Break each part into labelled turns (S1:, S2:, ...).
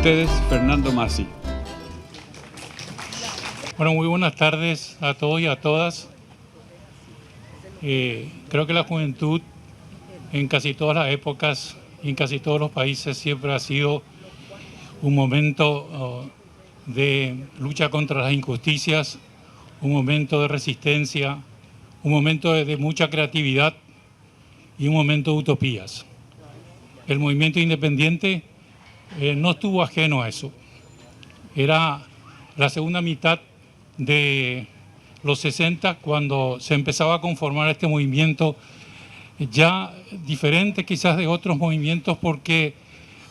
S1: ustedes, Fernando Masi.
S2: Bueno, muy buenas tardes a todos y a todas. Creo que la juventud en casi todas las épocas y en casi todos los países siempre ha sido un momento de lucha contra las injusticias, un momento de resistencia, un momento de mucha creatividad y un momento de utopías. El movimiento independiente no estuvo ajeno a eso. Era la segunda mitad de los 60 cuando se empezaba a conformar este movimiento, ya diferente quizás de otros movimientos porque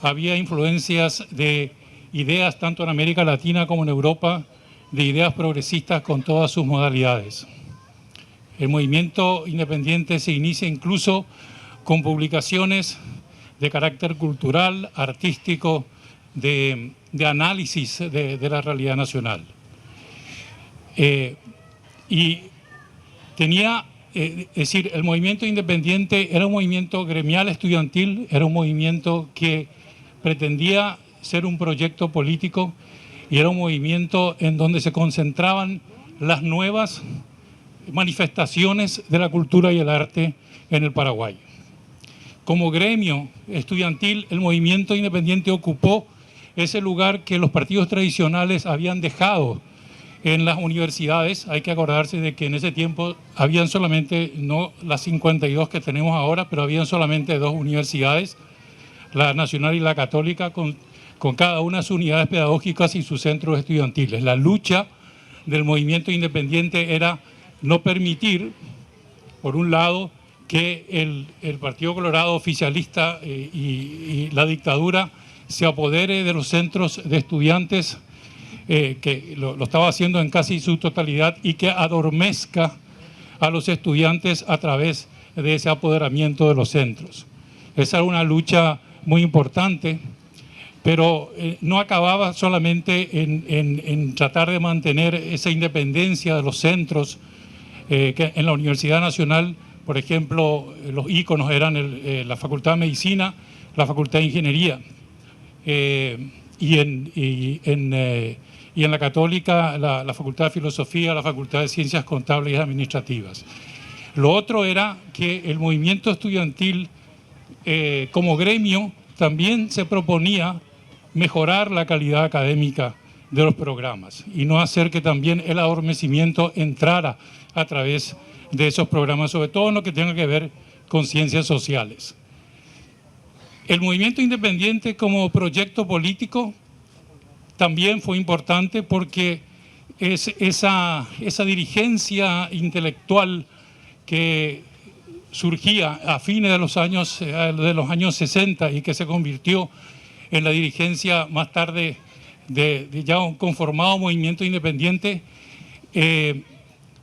S2: había influencias de ideas tanto en América Latina como en Europa, de ideas progresistas con todas sus modalidades. El movimiento independiente se inicia incluso con publicaciones de carácter cultural, artístico, de análisis de la realidad nacional. Y tenía, es decir, el movimiento independiente era un movimiento gremial estudiantil, era un movimiento que pretendía ser un proyecto político y era un movimiento en donde se concentraban las nuevas manifestaciones de la cultura y el arte en el Paraguay. Como gremio estudiantil, el movimiento independiente ocupó ese lugar que los partidos tradicionales habían dejado en las universidades. Hay que acordarse de que en ese tiempo habían solamente, no las 52 que tenemos ahora, pero habían solamente 2 universidades, la Nacional y la Católica, con cada una de sus unidades pedagógicas y sus centros estudiantiles. La lucha del movimiento independiente era no permitir, por un lado, que el Partido Colorado oficialista y la dictadura se apodere de los centros de estudiantes, que lo estaba haciendo en casi su totalidad, y que adormezca a los estudiantes a través de ese apoderamiento de los centros. Esa era una lucha muy importante, pero no acababa solamente en tratar de mantener esa independencia de los centros, que en la Universidad Nacional, por ejemplo, los íconos eran la Facultad de Medicina, la Facultad de Ingeniería, y en la Católica la Facultad de Filosofía, la Facultad de Ciencias Contables y Administrativas. Lo otro era que el movimiento estudiantil, como gremio, también se proponía mejorar la calidad académica de los programas y no hacer que también el adormecimiento entrara a través de esos programas, sobre todo en lo que tenga que ver con ciencias sociales. El movimiento independiente como proyecto político también fue importante porque esa dirigencia intelectual que surgía a fines de los años 60 y que se convirtió en la dirigencia más tarde de ya un conformado movimiento independiente,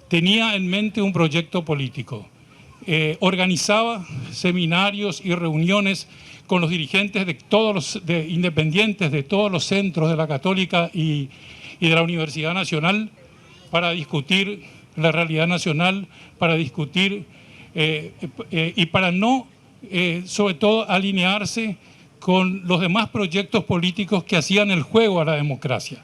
S2: tenía en mente un proyecto político. Organizaba seminarios y reuniones con los dirigentes de todos los independientes de todos los centros de la Católica y de la Universidad Nacional para discutir la realidad nacional, para discutir y para no, sobre todo, alinearse con los demás proyectos políticos que hacían el juego a la democracia.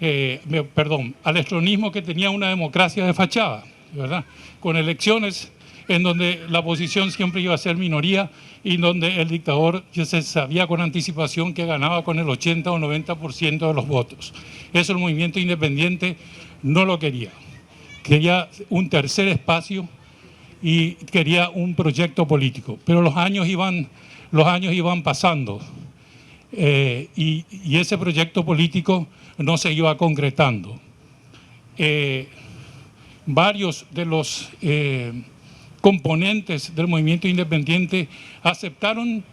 S2: Al estronismo, que tenía una democracia de fachada, ¿verdad? Con elecciones en donde la oposición siempre iba a ser minoría y donde el dictador ya se sabía con anticipación que ganaba con el 80 o 90% de los votos. Eso el movimiento independiente no lo quería. Quería un tercer espacio y quería un proyecto político. Pero los años iban pasando y ese proyecto político no se iba concretando. Varios de los componentes del movimiento independiente aceptaron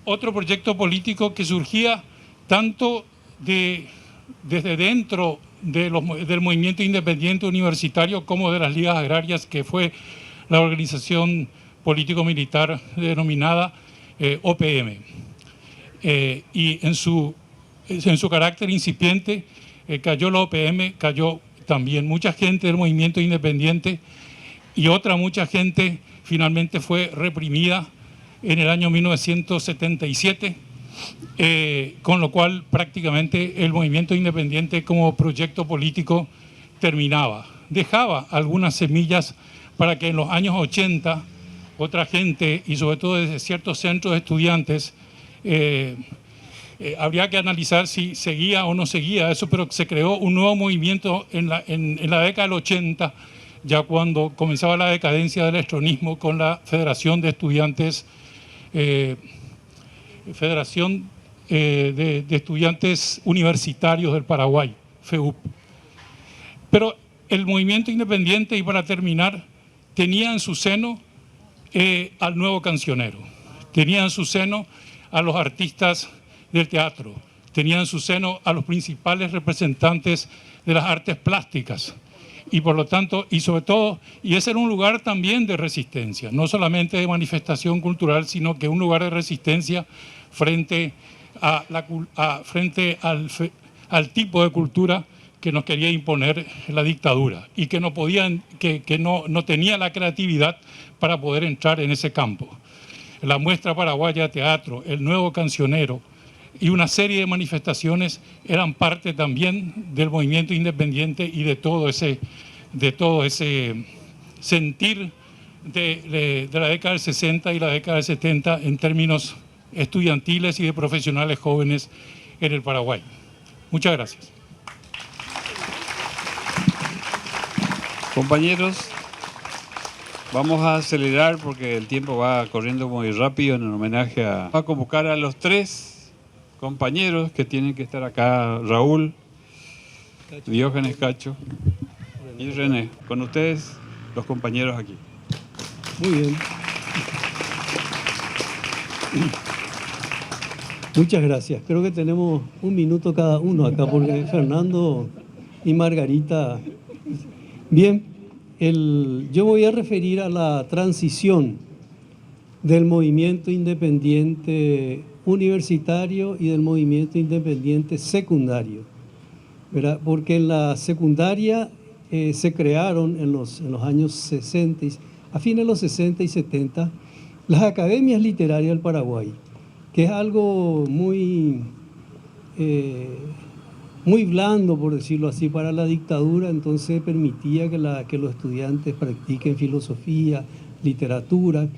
S2: otro proyecto político que surgía tanto desde dentro del movimiento independiente universitario como de las ligas agrarias, que fue la organización político-militar denominada OPM. Y en su carácter incipiente cayó la OPM, cayó también mucha gente del movimiento independiente, y mucha gente finalmente fue reprimida en el año 1977 con lo cual prácticamente el movimiento independiente como proyecto político terminaba. Dejaba algunas semillas para que en los años 80 otra gente, y sobre todo desde ciertos centros de estudiantes, habría que analizar si seguía o no seguía eso, pero se creó un nuevo movimiento en la década del 80, ya cuando comenzaba la decadencia del estronismo con la Federación de Estudiantes, Federación de Estudiantes Universitarios del Paraguay, FEUP. Pero el movimiento independiente, y para terminar, tenía en su seno al nuevo cancionero, tenía en su seno a los artistas del teatro, tenía en su seno a los principales representantes de las artes plásticas, y por lo tanto, y sobre todo, y ese era un lugar también de resistencia, no solamente de manifestación cultural, sino que un lugar de resistencia frente al tipo de cultura que nos quería imponer la dictadura y que no tenía la creatividad para poder entrar en ese campo. La Muestra Paraguaya de Teatro, el Nuevo Cancionero y una serie de manifestaciones eran parte también del movimiento independiente y de todo ese sentir de la década del 60 y la década del 70 en términos estudiantiles y de profesionales jóvenes en el Paraguay. Muchas gracias.
S1: Compañeros, vamos a acelerar porque el tiempo va corriendo muy rápido en el homenaje a convocar a los 3 compañeros que tienen que estar acá: Raúl, Diógenes Cacho y René. Con ustedes, los compañeros aquí.
S3: Muy bien. Muchas gracias. Creo que tenemos 1 minuto cada uno acá, porque Fernando y Margarita... Bien, yo voy a referir a la transición del movimiento independiente universitario y del movimiento independiente secundario, ¿verdad? Porque en la secundaria se crearon en los años 60, a fines de los 60 y 70, las academias literarias del Paraguay, que es algo muy blando, por decirlo así, para la dictadura. Entonces permitía que los estudiantes practiquen filosofía, literatura.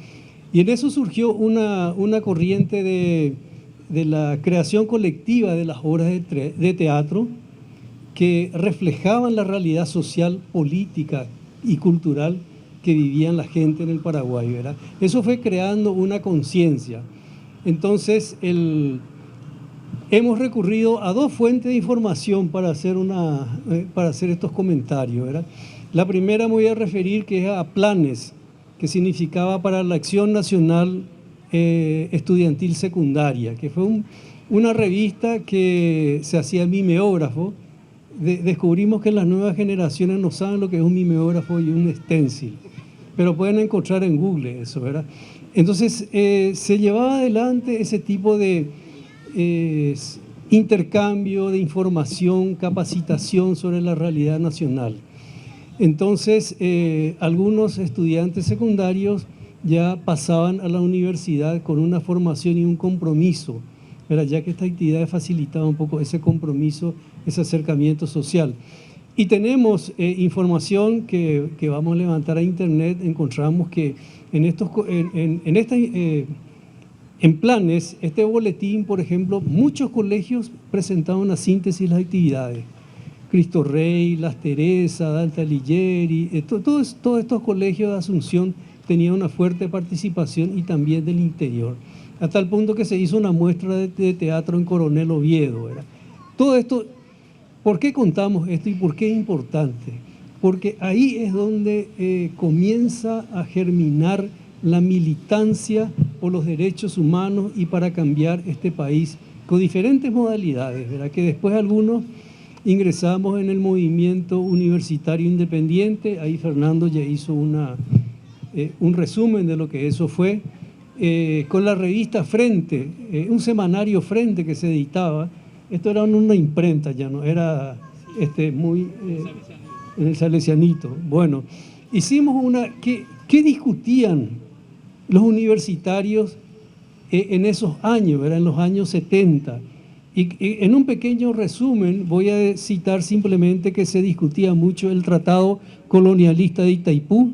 S3: Y en eso surgió una corriente de la creación colectiva de las obras de teatro que reflejaban la realidad social, política y cultural que vivían la gente en el Paraguay, ¿verdad? Eso fue creando una conciencia. Entonces, hemos recurrido a 2 fuentes de información para hacer estos comentarios, ¿verdad? La primera me voy a referir que es a Planes, que significaba para la Acción Nacional Estudiantil Secundaria, que fue una revista que se hacía mimeógrafo. Descubrimos que las nuevas generaciones no saben lo que es un mimeógrafo y un stencil, pero pueden encontrar en Google eso, ¿verdad? Entonces, se llevaba adelante ese tipo de intercambio de información, capacitación sobre la realidad nacional. Entonces, algunos estudiantes secundarios ya pasaban a la universidad con una formación y un compromiso, ¿verdad? Ya que esta actividad facilitaba un poco ese compromiso, ese acercamiento social. Y tenemos información que vamos a levantar a internet. Encontramos que en Planes, este boletín, por ejemplo, muchos colegios presentaban una síntesis de las actividades. Cristo Rey, Las Teresas, Dante Alighieri, todos estos colegios de Asunción tenían una fuerte participación, y también del interior, a tal punto que se hizo una muestra de teatro en Coronel Oviedo, ¿verdad? Todo esto, ¿por qué contamos esto y por qué es importante? Porque ahí es donde comienza a germinar la militancia por los derechos humanos y para cambiar este país con diferentes modalidades, ¿verdad? Que después algunos ingresamos en el movimiento universitario independiente. Ahí Fernando ya hizo un resumen de lo que eso fue, con la revista Frente, un semanario Frente que se editaba. Esto era una imprenta, ya no era muy en el Salesianito. Bueno, hicimos ¿qué discutían los universitarios en esos años, ¿verdad? En los años 70. Y en un pequeño resumen voy a citar simplemente que se discutía mucho el tratado colonialista de Itaipú.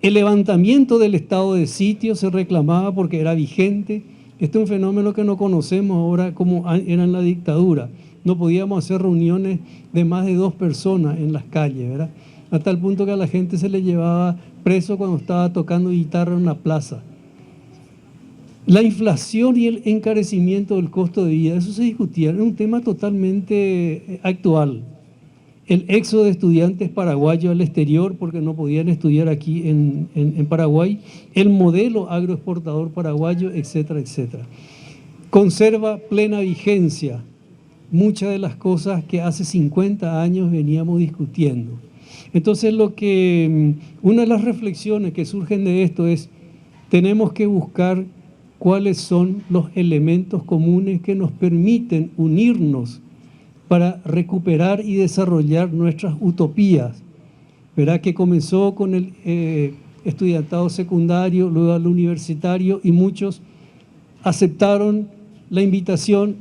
S3: El levantamiento del estado de sitio se reclamaba porque era vigente. Este es un fenómeno que no conocemos ahora como era en la dictadura. No podíamos hacer reuniones de más de 2 personas en las calles, ¿verdad? A tal punto que a la gente se le llevaba preso cuando estaba tocando guitarra en una plaza. La inflación y el encarecimiento del costo de vida, eso se discutía, era un tema totalmente actual. El éxodo de estudiantes paraguayos al exterior porque no podían estudiar aquí en Paraguay, el modelo agroexportador paraguayo, etcétera, etcétera. Conserva plena vigencia muchas de las cosas que hace 50 años veníamos discutiendo. Entonces, una de las reflexiones que surgen de esto es, tenemos que buscar cuáles son los elementos comunes que nos permiten unirnos para recuperar y desarrollar nuestras utopías, ¿verdad? Que comenzó con el estudiantado secundario, luego al universitario, y muchos aceptaron la invitación,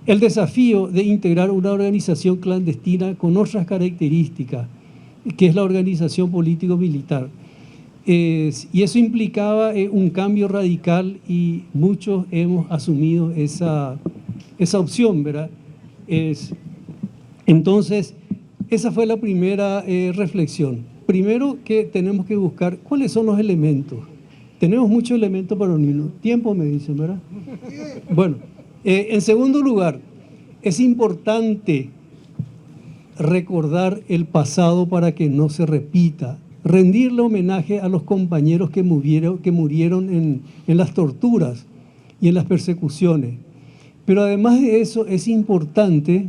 S3: el desafío de integrar una organización clandestina con otras características, que es la organización político-militar. Y eso implicaba un cambio radical y muchos hemos asumido esa opción, ¿verdad? Entonces, esa fue la primera reflexión. Primero que tenemos que buscar cuáles son los elementos. Tenemos muchos elementos para unirnos. Tiempo me dicen, ¿verdad? Bueno, en segundo lugar, es importante recordar el pasado para que no se repita. Rendirle homenaje a los compañeros que murieron en las torturas y en las persecuciones. Pero además de eso es importante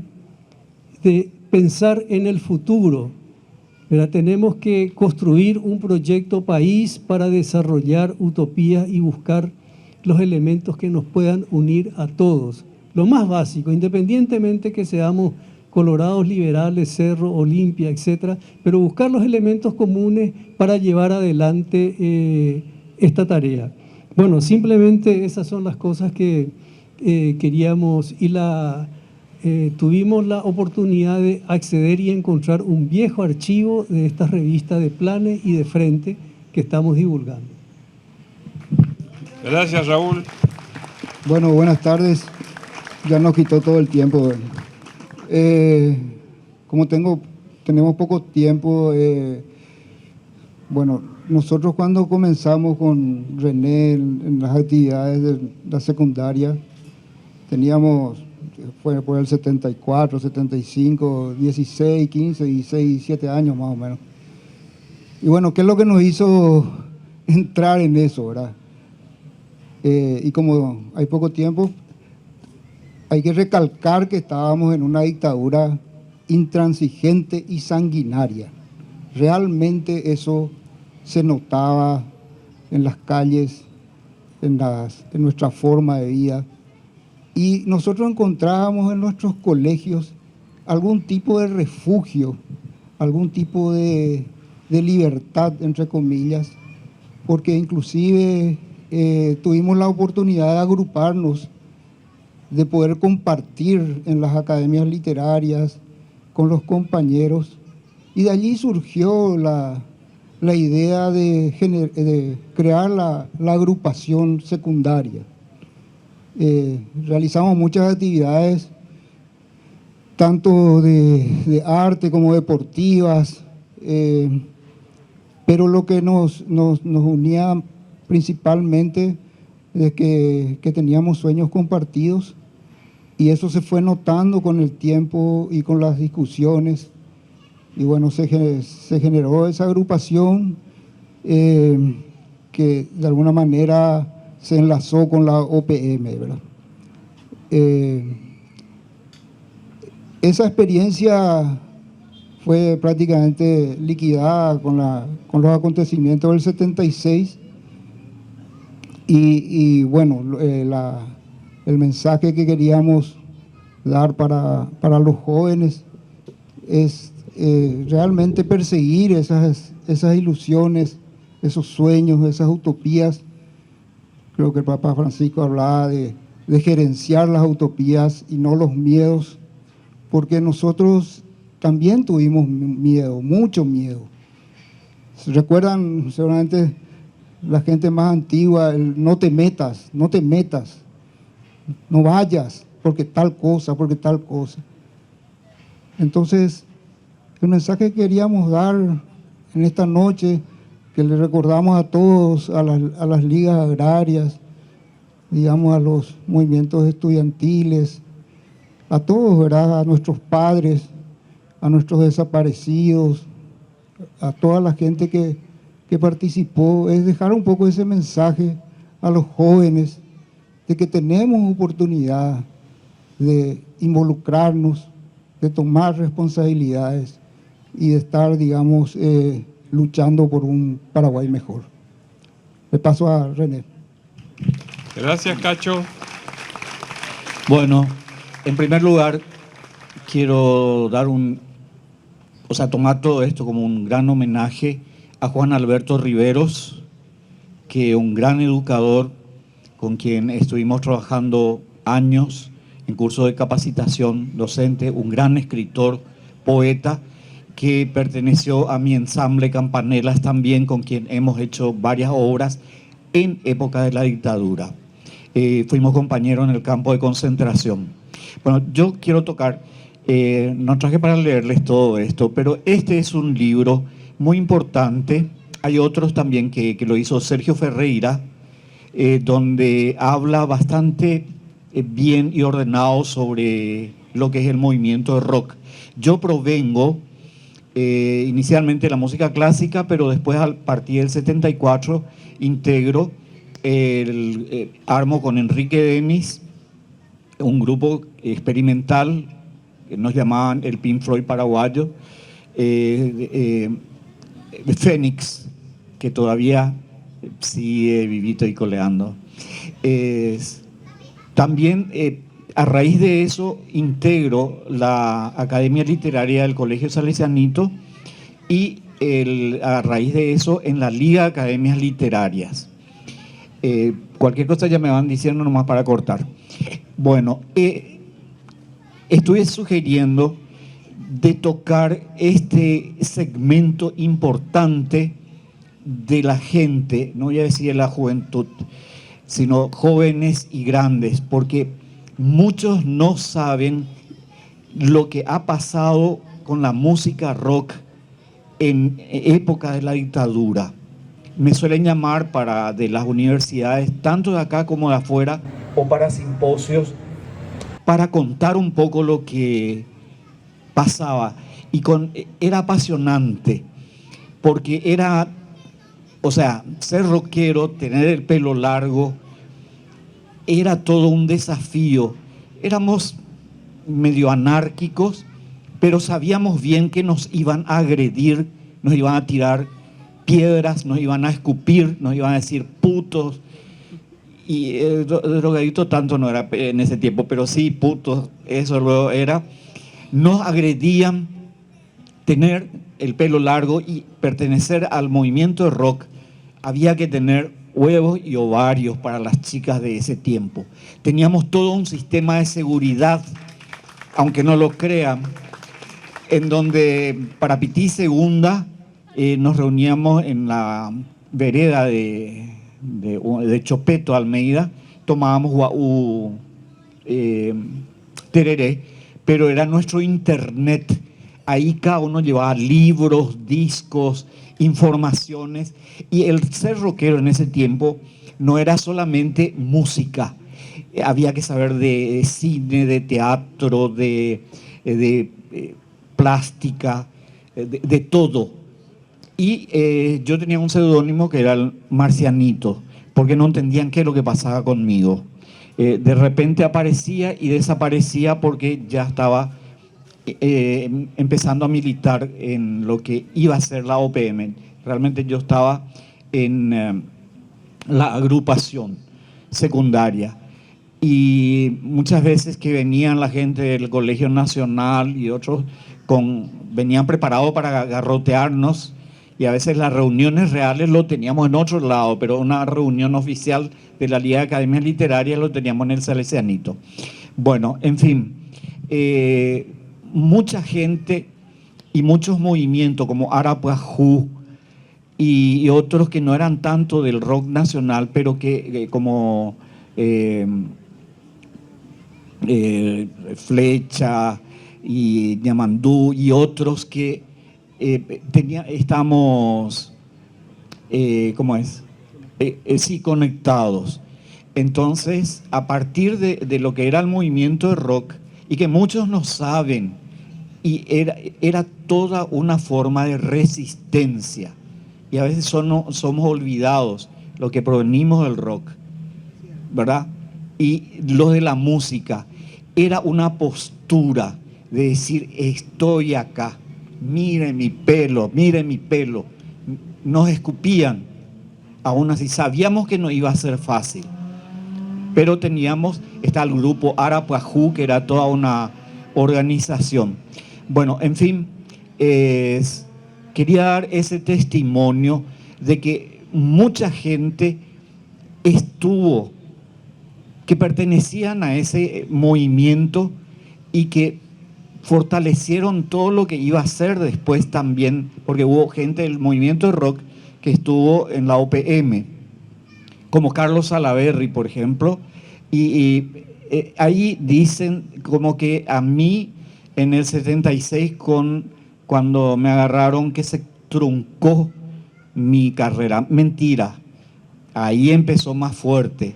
S3: pensar en el futuro, ¿verdad? Tenemos que construir un proyecto país para desarrollar utopías y buscar los elementos que nos puedan unir a todos. Lo más básico, independientemente que seamos colorados, liberales, Cerro, Olimpia, etcétera, pero buscar los elementos comunes para llevar adelante esta tarea. Bueno, simplemente esas son las cosas que queríamos, y tuvimos la oportunidad de acceder y encontrar un viejo archivo de esta revista de Planes y de Frente que estamos divulgando.
S1: Gracias, Raúl.
S4: Bueno, buenas tardes. Ya nos quitó todo el tiempo. Como tenemos poco tiempo, bueno, nosotros cuando comenzamos con René en las actividades de la secundaria, fue por el 74, 75, 16, 15, 16, 17 años más o menos. Y bueno, ¿qué es lo que nos hizo entrar en eso, verdad? Y como hay poco tiempo, hay que recalcar que estábamos en una dictadura intransigente y sanguinaria. Realmente eso se notaba en las calles, en nuestra forma de vida. Y nosotros encontrábamos en nuestros colegios algún tipo de refugio, algún tipo de libertad, entre comillas, porque inclusive tuvimos la oportunidad de agruparnos, de poder compartir en las academias literarias con los compañeros, y de allí surgió la idea de crear la agrupación secundaria. Realizamos muchas actividades, tanto de arte como deportivas, pero lo que nos unía principalmente es que teníamos sueños compartidos, y eso se fue notando con el tiempo y con las discusiones. Y bueno, se generó esa agrupación que de alguna manera se enlazó con la OPM, ¿verdad? Esa experiencia fue prácticamente liquidada con los acontecimientos del 76, y bueno, el mensaje que queríamos dar para los jóvenes es realmente perseguir esas ilusiones, esos sueños, esas utopías, Creo que el Papa Francisco hablaba de gerenciar las utopías y no los miedos, porque nosotros también tuvimos miedo, mucho miedo. ¿Se recuerdan seguramente la gente más antigua, el no te metas, no te metas, no vayas, porque tal cosa, porque tal cosa? Entonces, el mensaje que queríamos dar en esta noche, que le recordamos a todos, a las ligas agrarias, digamos, a los movimientos estudiantiles, a todos, ¿verdad?, a nuestros padres, a nuestros desaparecidos, a toda la gente que participó, es dejar un poco ese mensaje a los jóvenes de que tenemos oportunidad de involucrarnos, de tomar responsabilidades y de estar, digamos, luchando por un Paraguay mejor. Le paso a René.
S1: Gracias, Cacho.
S5: Bueno, en primer lugar, quiero dar tomar todo esto como un gran homenaje a Juan Alberto Riveros, que un gran educador con quien estuvimos trabajando años en curso de capacitación docente, un gran escritor, poeta, que perteneció a mi ensamble Campanelas también, con quien hemos hecho varias obras en época de la dictadura. Fuimos compañeros en el campo de concentración. Bueno, yo quiero tocar, no traje para leerles todo esto, pero este es un libro muy importante. Hay otros también que lo hizo Sergio Ferreira, donde habla bastante bien y ordenado sobre lo que es el movimiento de rock. Yo provengo inicialmente de la música clásica, pero después, a partir del 74, integro armo con Enrique Denis un grupo experimental que nos llamaban el Pink Floyd paraguayo, Fénix, que todavía sigue vivito y coleando. También a raíz de eso integro la Academia Literaria del Colegio Salesianito y a raíz de eso en la Liga de Academias Literarias. Cualquier cosa ya me van diciendo nomás para cortar. Bueno, estuve sugiriendo de tocar este segmento importante de la gente, no voy a decir de la juventud, sino jóvenes y grandes, porque muchos no saben lo que ha pasado con la música rock en época de la dictadura. Me suelen llamar de las universidades, tanto de acá como de afuera, o para simposios, para contar un poco lo que pasaba. Era apasionante, porque era, ser rockero, tener el pelo largo, era todo un desafío. Éramos medio anárquicos, pero sabíamos bien que nos iban a agredir, nos iban a tirar piedras, nos iban a escupir, nos iban a decir putos. Y drogadito tanto no era en ese tiempo, pero sí putos, eso luego era. Nos agredían. Tener el pelo largo y pertenecer al movimiento de rock, había que tener huevos y ovarios para las chicas de ese tiempo. Teníamos todo un sistema de seguridad, aunque no lo crean, en donde para Pití Segunda nos reuníamos en la vereda de Chopeto, Almeida, tomábamos guaú, tereré, pero era nuestro internet. Ahí cada uno llevaba libros, discos, informaciones, y el ser rockero en ese tiempo no era solamente música. Había que saber de cine, de teatro, de plástica, de todo. Y yo tenía un seudónimo que era el Marcianito, porque no entendían qué es lo que pasaba conmigo. De repente aparecía y desaparecía porque ya estaba empezando a militar en lo que iba a ser la OPM. Realmente yo estaba en la agrupación secundaria, y muchas veces que venían la gente del Colegio Nacional y otros venían preparados para garrotearnos, Y a veces las reuniones reales lo teníamos en otro lado, pero una reunión oficial de la Liga de Academias Literarias lo teníamos en el Salesianito. Bueno, en fin, mucha gente y muchos movimientos como Arapuajú y otros que no eran tanto del rock nacional, pero que como Flecha y Ñamandú y otros que estamos, ¿cómo es? Sí, conectados. Entonces, a partir de lo que era el movimiento de rock, y que muchos no saben, y era toda una forma de resistencia, y a veces somos olvidados, lo que provenimos del rock, ¿verdad? Y lo de la música, era una postura de decir, estoy acá, miren mi pelo, miren mi pelo. Nos escupían, aún así sabíamos que no iba a ser fácil, pero está el grupo Arapuajú, que era toda una organización. Bueno, en fin, quería dar ese testimonio de que mucha gente que pertenecían a ese movimiento y que fortalecieron todo lo que iba a ser después también, porque hubo gente del movimiento de rock que estuvo en la OPM, como Carlos Salaverry, por ejemplo, y ahí dicen como que a mí en el 76, cuando me agarraron, que se truncó mi carrera. Mentira, ahí empezó más fuerte,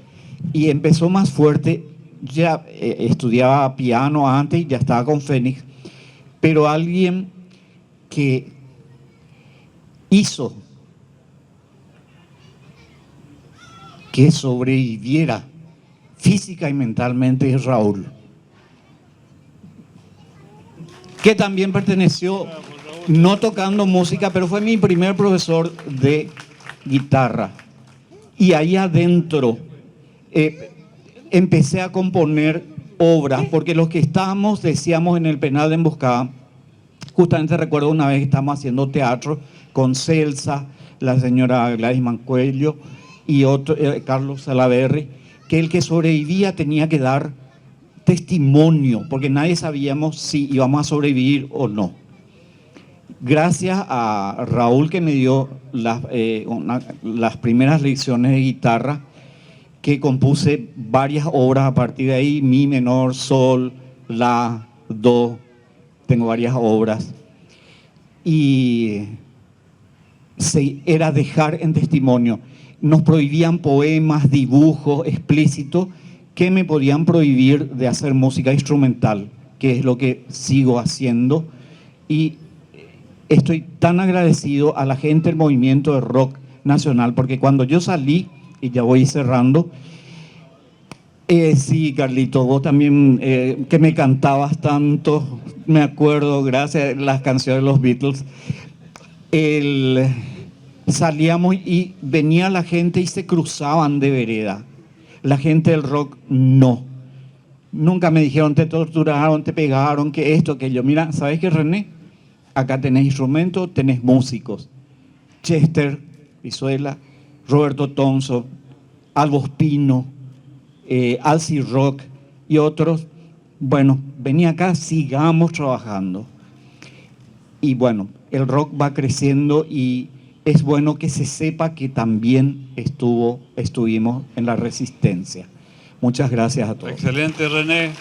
S5: y empezó más fuerte. Ya estudiaba piano antes y ya estaba con Fénix, pero alguien que hizo que sobreviviera física y mentalmente es Raúl, que también perteneció, no tocando música, pero fue mi primer profesor de guitarra. Y ahí adentro empecé a componer obras, porque los que estábamos, decíamos, en el penal de Emboscada, justamente recuerdo una vez que estábamos haciendo teatro con Celsa, la señora Gladys Mancuello y otro, Carlos Salaverry, que el que sobrevivía tenía que dar testimonio, porque nadie sabíamos si íbamos a sobrevivir o no. Gracias a Raúl, que me dio las primeras lecciones de guitarra, que compuse varias obras a partir de ahí, mi menor, sol, la, do, tengo varias obras. Y era dejar en testimonio. Nos prohibían poemas, dibujos explícitos que me podían prohibir de hacer música instrumental, que es lo que sigo haciendo. Y estoy tan agradecido a la gente del movimiento de rock nacional, porque cuando yo salí, y ya voy cerrando, sí, Carlito, vos también, que me cantabas tanto, me acuerdo, gracias a las canciones de los Beatles, salíamos y venía la gente y se cruzaban de vereda. La gente del rock no. Nunca me dijeron, te torturaron, te pegaron, que esto, que yo. Mira, ¿sabes qué, René? Acá tenés instrumentos, tenés músicos. Chester Pizuela, Roberto Thompson, Albo Spino, Alcy Rock y otros. Bueno, vení acá, sigamos trabajando. Y bueno, el rock va creciendo y es bueno que se sepa que también estuvimos en la resistencia. Muchas gracias a todos.
S1: Excelente, René.